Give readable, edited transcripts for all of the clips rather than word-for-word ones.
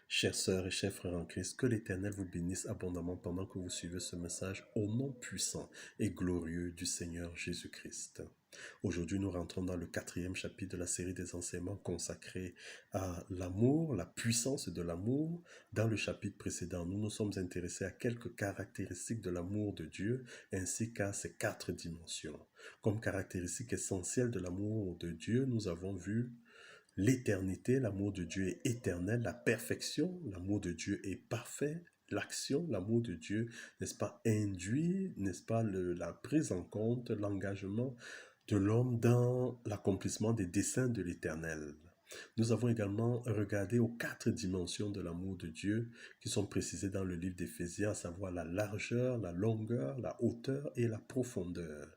Chères sœurs et chers frères en Christ, que l'Éternel vous bénisse abondamment pendant que vous suivez ce message au nom puissant et glorieux du Seigneur Jésus-Christ. Aujourd'hui, nous rentrons dans le 4e chapitre de la série des enseignements consacrés à l'amour, la puissance de l'amour. Dans le chapitre précédent, nous nous sommes intéressés à quelques caractéristiques de l'amour de Dieu ainsi qu'à ses 4 dimensions. Comme caractéristique essentielle de l'amour de Dieu, nous avons vu l'éternité, l'amour de Dieu est éternel, la perfection, l'amour de Dieu est parfait, l'action, l'amour de Dieu, n'est-ce pas, induit, n'est-ce pas, la prise en compte, l'engagement de l'homme dans l'accomplissement des desseins de l'Éternel. Nous avons également regardé aux 4 dimensions de l'amour de Dieu qui sont précisées dans le livre d'Éphésiens, à savoir la largeur, la longueur, la hauteur et la profondeur.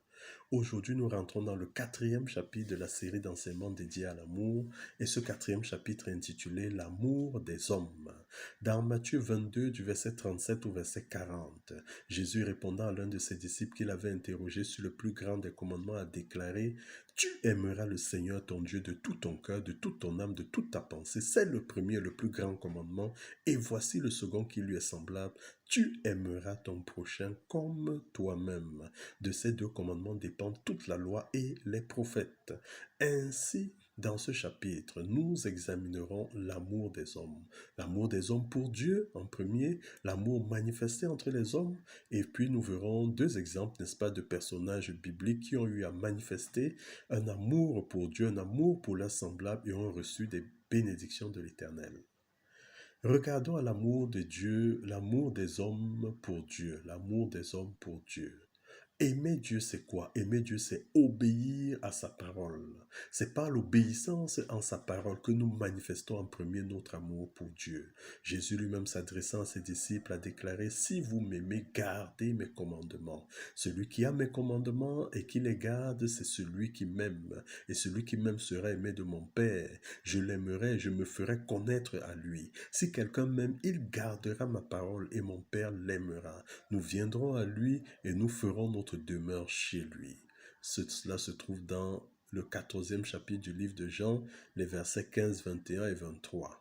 Aujourd'hui, nous rentrons dans le 4e chapitre de la série d'enseignements dédiés à l'amour, et ce 4e chapitre est intitulé « L'amour des hommes ». Dans Matthieu 22, du verset 37 au verset 40, Jésus répondant à l'un de ses disciples qu'il avait interrogé sur le plus grand des commandements a déclaré « Tu aimeras le Seigneur ton Dieu de tout ton cœur, de toute ton âme, de toute ta pensée. C'est le premier et le plus grand commandement, et voici le second qui lui est semblable. Tu aimeras ton prochain comme toi-même. » De ces 2 commandements dépendent toute la loi et les prophètes. Ainsi, dans ce chapitre, nous examinerons l'amour des hommes. L'amour des hommes pour Dieu en premier, l'amour manifesté entre les hommes, et puis nous verrons 2 exemples, n'est-ce pas, de personnages bibliques qui ont eu à manifester un amour pour Dieu, un amour pour leurs semblables et ont reçu des bénédictions de l'Éternel. Regardons à l'amour de Dieu, l'amour des hommes pour Dieu, l'amour des hommes pour Dieu. Aimer Dieu, c'est quoi? Aimer Dieu, c'est obéir à sa parole. C'est par l'obéissance en sa parole que nous manifestons en premier notre amour pour Dieu. Jésus lui-même s'adressant à ses disciples a déclaré « Si vous m'aimez, gardez mes commandements. Celui qui a mes commandements et qui les garde, c'est celui qui m'aime. Et celui qui m'aime sera aimé de mon Père. Je l'aimerai, je me ferai connaître à lui. Si quelqu'un m'aime, il gardera ma parole et mon Père l'aimera. Nous viendrons à lui et nous ferons notre demeure chez lui. » Cela se trouve dans le 14e chapitre du livre de Jean, les versets 15, 21 et 23.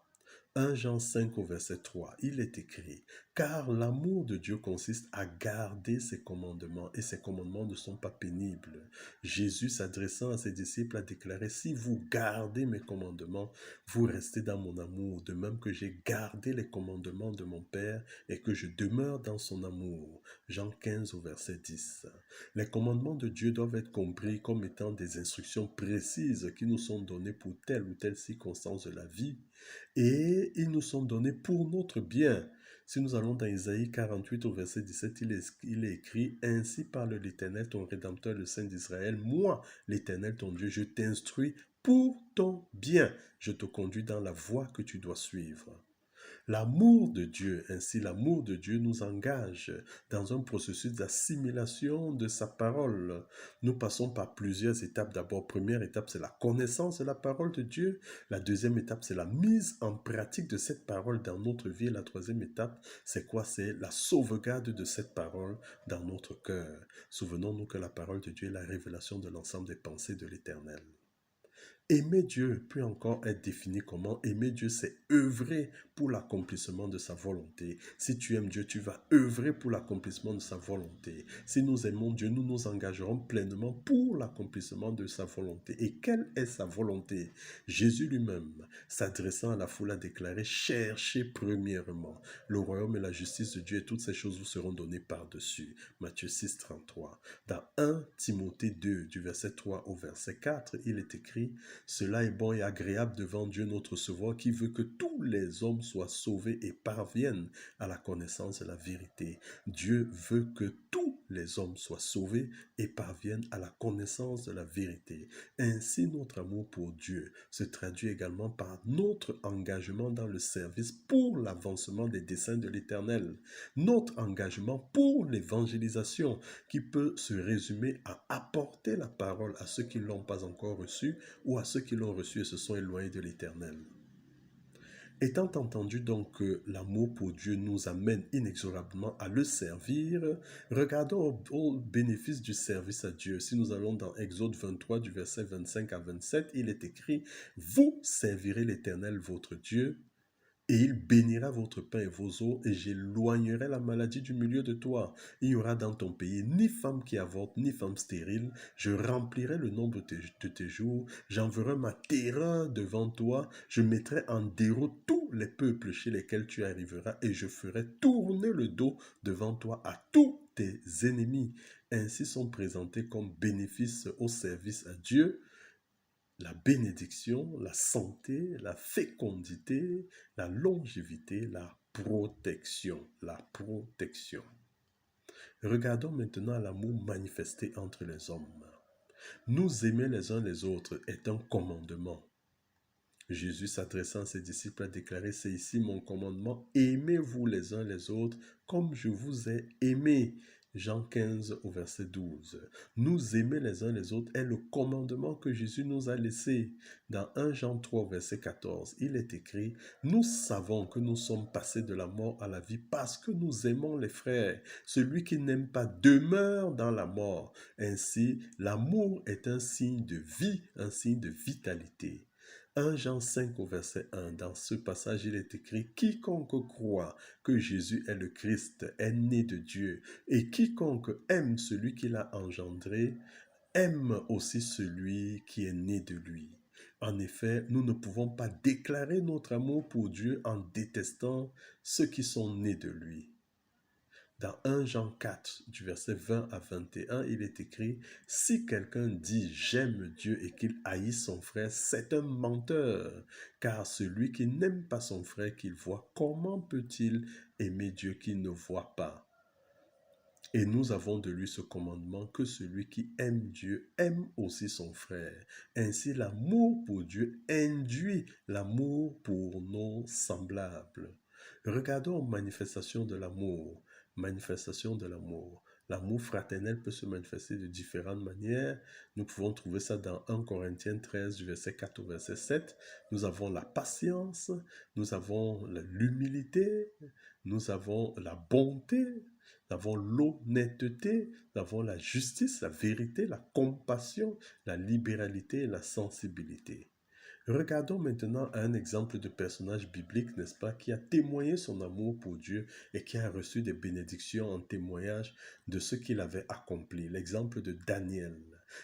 1 Jean 5 au verset 3, il est écrit « Car l'amour de Dieu consiste à garder ses commandements, et ses commandements ne sont pas pénibles. » Jésus, s'adressant à ses disciples, a déclaré « Si vous gardez mes commandements, vous restez dans mon amour, de même que j'ai gardé les commandements de mon Père et que je demeure dans son amour. » Jean 15 au verset 10. Les commandements de Dieu doivent être compris comme étant des instructions précises qui nous sont données pour telle ou telle circonstance de la vie, et ils nous sont donnés pour notre bien. Si nous allons dans Isaïe 48 au verset 17, il est écrit « Ainsi parle l'Éternel, ton Rédempteur, le Saint d'Israël. Moi, l'Éternel, ton Dieu, je t'instruis pour ton bien. Je te conduis dans la voie que tu dois suivre. » L'amour de Dieu, ainsi l'amour de Dieu nous engage dans un processus d'assimilation de sa parole. Nous passons par plusieurs étapes. D'abord, première étape, c'est la connaissance de la parole de Dieu. La deuxième étape, c'est la mise en pratique de cette parole dans notre vie. Et la troisième étape, c'est quoi? C'est la sauvegarde de cette parole dans notre cœur. Souvenons-nous que la parole de Dieu est la révélation de l'ensemble des pensées de l'Éternel. Aimer Dieu peut encore être défini comment? Aimer Dieu, c'est œuvrer pour l'accomplissement de sa volonté. Si tu aimes Dieu, tu vas œuvrer pour l'accomplissement de sa volonté. Si nous aimons Dieu, nous nous engagerons pleinement pour l'accomplissement de sa volonté. Et quelle est sa volonté? Jésus lui-même, s'adressant à la foule, a déclaré « Cherchez premièrement le royaume et la justice de Dieu et toutes ces choses vous seront données par-dessus. » Matthieu 6, 33. Dans 1 Timothée 2, du verset 3 au verset 4, il est écrit « Cela est bon et agréable devant Dieu notre Sauveur qui veut que tous les hommes soient sauvés et parviennent à la connaissance de la vérité. » Dieu veut que tous les hommes soient sauvés et parviennent à la connaissance de la vérité. Ainsi, notre amour pour Dieu se traduit également par notre engagement dans le service pour l'avancement des desseins de l'Éternel. Notre engagement pour l'évangélisation qui peut se résumer à apporter la parole à ceux qui ne l'ont pas encore reçue ou à ceux qui l'ont reçue et se sont éloignés de l'Éternel. Étant entendu donc que l'amour pour Dieu nous amène inexorablement à le servir, regardons au bénéfice du service à Dieu. Si nous allons dans Exode 23 du verset 25 à 27, il est écrit « Vous servirez l'Éternel votre Dieu Et il bénira votre pain et vos eaux, et j'éloignerai la maladie du milieu de toi. Il n'y aura dans ton pays ni femme qui avorte, ni femme stérile. Je remplirai le nombre de tes jours. J'enverrai ma terreur devant toi. Je mettrai en déroute tous les peuples chez lesquels tu arriveras, et je ferai tourner le dos devant toi à tous tes ennemis. Ainsi sont présentés comme bénéfices au service à Dieu la bénédiction, la santé, la fécondité, la longévité, la protection. La protection. Regardons maintenant l'amour manifesté entre les hommes. Nous aimer les uns les autres est un commandement. Jésus s'adressant à ses disciples a déclaré, c'est ici mon commandement, aimez-vous les uns les autres comme je vous ai aimé. Jean 15 au verset 12. Nous aimer les uns les autres est le commandement que Jésus nous a laissé. Dans 1 Jean 3 verset 14, il est écrit, nous savons que nous sommes passés de la mort à la vie parce que nous aimons les frères. Celui qui n'aime pas demeure dans la mort. Ainsi, l'amour est un signe de vie, un signe de vitalité. 1 Jean 5 au verset 1, dans ce passage, il est écrit « Quiconque croit que Jésus est le Christ est né de Dieu, et quiconque aime celui qui l'a engendré, aime aussi celui qui est né de lui. » En effet, nous ne pouvons pas déclarer notre amour pour Dieu en détestant ceux qui sont nés de lui. Dans 1 Jean 4, du verset 20 à 21, il est écrit « Si quelqu'un dit « j'aime Dieu » et qu'il haït son frère, c'est un menteur. Car celui qui n'aime pas son frère qu'il voit, comment peut-il aimer Dieu qu'il ne voit pas ?» Et nous avons de lui ce commandement que celui qui aime Dieu aime aussi son frère. Ainsi, l'amour pour Dieu induit l'amour pour nos semblables. Regardons aux manifestations de l'amour. Manifestation de l'amour. L'amour fraternel peut se manifester de différentes manières. Nous pouvons trouver ça dans 1 Corinthiens 13, du verset 4 au verset 7. Nous avons la patience, nous avons l'humilité, nous avons la bonté, nous avons l'honnêteté, nous avons la justice, la vérité, la compassion, la libéralité et la sensibilité. Regardons maintenant un exemple de personnage biblique, n'est-ce pas, qui a témoigné son amour pour Dieu et qui a reçu des bénédictions en témoignage de ce qu'il avait accompli. L'exemple de Daniel.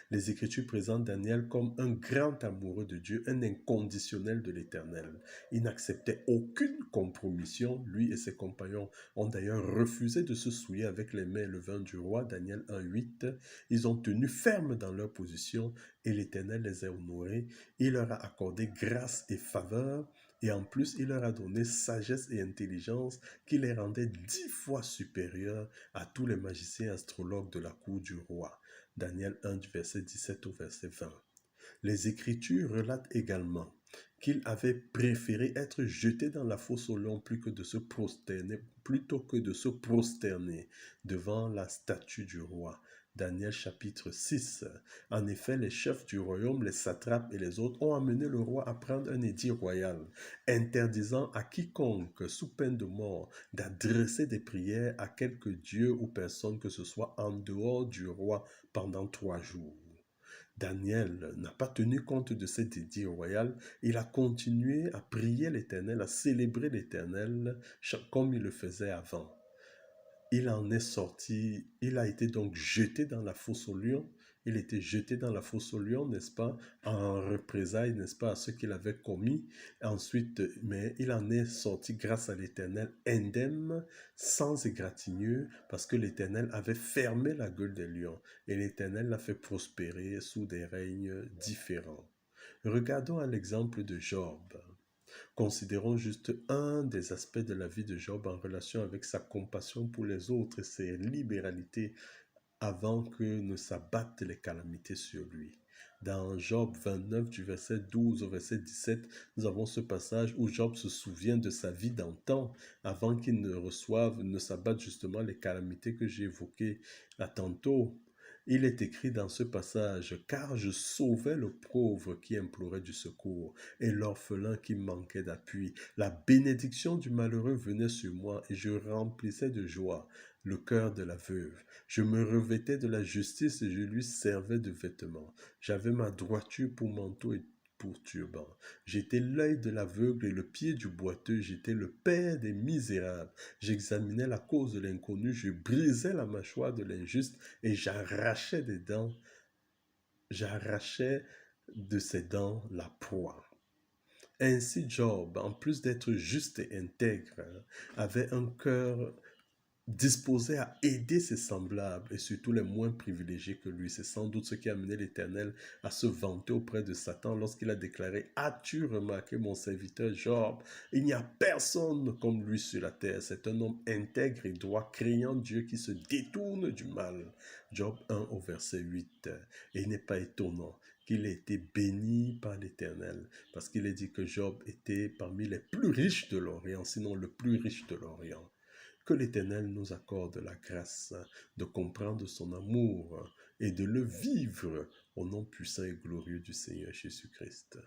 Les Écritures présentent Daniel comme un grand amoureux de Dieu, un inconditionnel de l'Éternel. Il n'acceptait aucune compromission. Lui et ses compagnons ont d'ailleurs refusé de se souiller avec les mains et le vin du roi. Daniel 1,8. Ils ont tenu ferme dans leur position et l'Éternel les a honorés. Il leur a accordé grâce et faveur, et en plus, il leur a donné sagesse et intelligence qui les rendait 10 fois supérieurs à tous les magiciens et astrologues de la cour du roi. Daniel 1, du verset 17 au verset 20. Les Écritures relatent également qu'il avait préféré être jeté dans la fosse aux lions plutôt que de se prosterner devant la statue du roi. Daniel chapitre 6. En effet, les chefs du royaume, les satrapes et les autres ont amené le roi à prendre un édit royal, interdisant à quiconque, sous peine de mort, d'adresser des prières à quelque dieu ou personne que ce soit en dehors du roi pendant 3 jours. Daniel n'a pas tenu compte de cet édit royal, il a continué à prier l'Éternel, à célébrer l'Éternel comme il le faisait avant. Il en est sorti, il a été donc jeté dans la fosse aux lions. Il était jeté dans la fosse aux lions, n'est-ce pas, en représailles, n'est-ce pas, à ce qu'il avait commis. Ensuite, mais il en est sorti grâce à l'Éternel indemne, sans égratignure, parce que l'Éternel avait fermé la gueule des lions et l'Éternel l'a fait prospérer sous des règnes différents. Regardons à l'exemple de Job. Considérons juste un des aspects de la vie de Job en relation avec sa compassion pour les autres et ses libéralités avant que ne s'abattent les calamités sur lui. Dans Job 29, du verset 12 au verset 17, nous avons ce passage où Job se souvient de sa vie d'antan avant qu'il ne s'abatte justement les calamités que j'ai évoquées à tantôt. Il est écrit dans ce passage, « Car je sauvais le pauvre qui implorait du secours et l'orphelin qui manquait d'appui. La bénédiction du malheureux venait sur moi et je remplissais de joie le cœur de la veuve. Je me revêtais de la justice et je lui servais de vêtements. J'avais ma droiture pour manteau et perturbant. J'étais l'œil de l'aveugle et le pied du boiteux, j'étais le père des misérables. J'examinais la cause de l'inconnu, je brisais la mâchoire de l'injuste et j'arrachais de ses dents la proie. Ainsi Job, en plus d'être juste et intègre, avait un cœur disposé à aider ses semblables et surtout les moins privilégiés que lui. C'est sans doute ce qui a amené l'Éternel à se vanter auprès de Satan lorsqu'il a déclaré: As-tu remarqué mon serviteur Job? Il n'y a personne comme lui sur la terre. C'est un homme intègre et droit, craignant Dieu, qui se détourne du mal. Job 1 au verset 8. Et il n'est pas étonnant qu'il ait été béni par l'Éternel, parce qu'il est dit que Job était parmi les plus riches de l'Orient, sinon le plus riche de l'Orient. Que l'Éternel nous accorde la grâce de comprendre son amour et de le vivre au nom puissant et glorieux du Seigneur Jésus-Christ.